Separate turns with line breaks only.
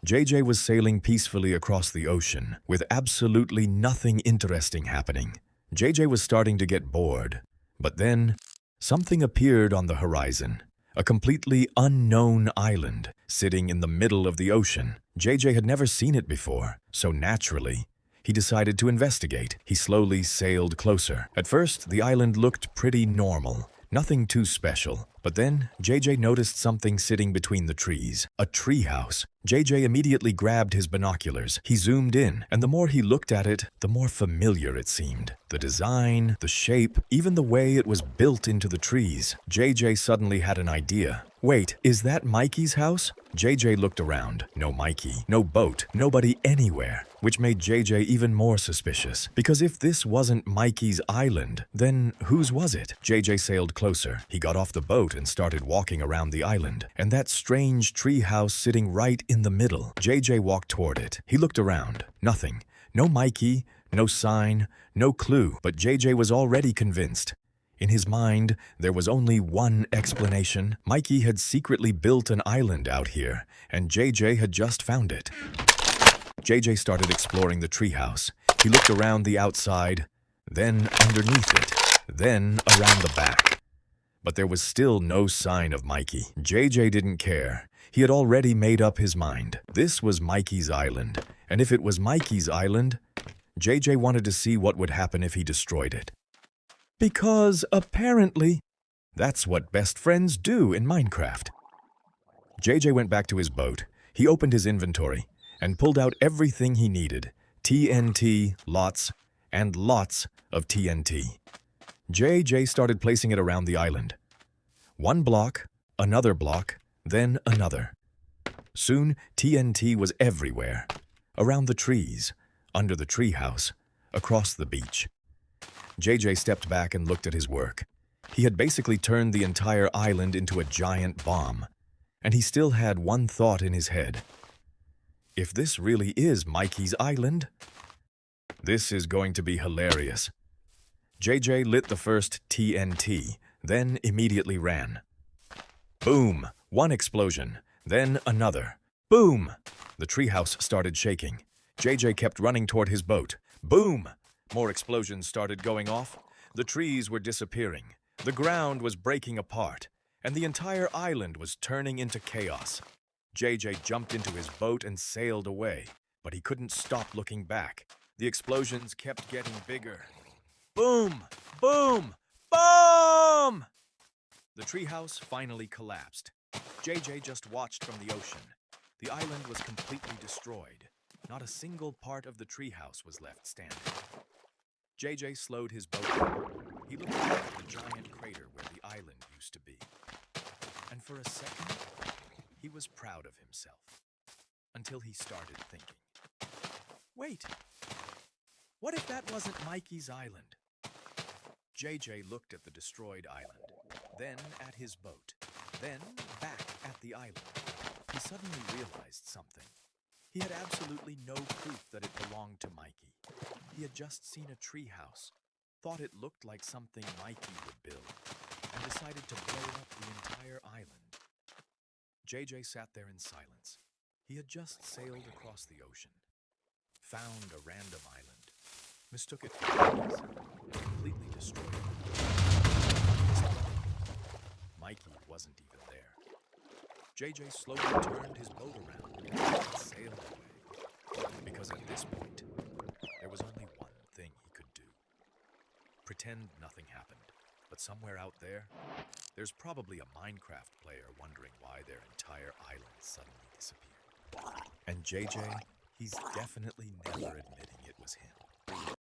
JJ was sailing peacefully across the ocean, with absolutely nothing interesting happening. JJ was starting to get bored, but then something appeared on the horizon. A completely unknown island, sitting in the middle of the ocean. JJ had never seen it before, so naturally, he decided to investigate. He slowly sailed closer. At first, the island looked pretty normal. Nothing too special. But then, JJ noticed something sitting between the trees. A treehouse. JJ immediately grabbed his binoculars. He zoomed in, and the more he looked at it, the more familiar it seemed. The design, the shape, even the way it was built into the trees. JJ suddenly had an idea. Wait, is that Mikey's house? JJ looked around. No Mikey, no boat, nobody anywhere, which made JJ even more suspicious. Because if this wasn't Mikey's island, then whose was it? JJ sailed closer. He got off the boat and started walking around the island, and that strange tree house sitting right in the middle. JJ walked toward it. He looked around. Nothing. No Mikey, no sign, no clue, but JJ was already convinced. In his mind, there was only one explanation. Mikey had secretly built an island out here, and JJ had just found it. JJ started exploring the treehouse. He looked around the outside, then underneath it, then around the back. But there was still no sign of Mikey. JJ didn't care. He had already made up his mind. This was Mikey's island, and if it was Mikey's island, JJ wanted to see what would happen if he destroyed it. Because, apparently, that's what best friends do in Minecraft. JJ went back to his boat. He opened his inventory and pulled out everything he needed. TNT, lots, and lots of TNT. JJ started placing it around the island. One block, another block, then another. Soon, TNT was everywhere. Around the trees, under the treehouse, across the beach. JJ stepped back and looked at his work. He had basically turned the entire island into a giant bomb, and he still had one thought in his head. If this really is Mikey's island, this is going to be hilarious. JJ lit the first TNT, then immediately ran. Boom! One explosion, then another. Boom! The treehouse started shaking. JJ kept running toward his boat. Boom! More explosions started going off. The trees were disappearing. The ground was breaking apart, and the entire island was turning into chaos. JJ jumped into his boat and sailed away, but he couldn't stop looking back. The explosions kept getting bigger. Boom! Boom! Boom! The treehouse finally collapsed. JJ just watched from the ocean. The island was completely destroyed. Not a single part of the treehouse was left standing. JJ slowed his boat down. He looked at the giant crater where the island used to be. And for a second, he was proud of himself. Until he started thinking. Wait, what if that wasn't Mikey's island? JJ looked at the destroyed island, then at his boat, then back at the island. He suddenly realized something. He had absolutely no proof that it belonged to Mikey. He had just seen a treehouse, thought it looked like something Mikey would build, and decided to blow up the entire island. JJ sat there in silence. He had just sailed across the ocean, found a random island, mistook it for Mikey's, and completely destroyed it. Mikey wasn't even there. JJ slowly turned his boat around and sailed away. Because at this point, there was only one thing he could do. Pretend nothing happened. But somewhere out there, there's probably a Minecraft player wondering why their entire island suddenly disappeared. And JJ, he's definitely never admitting it was him.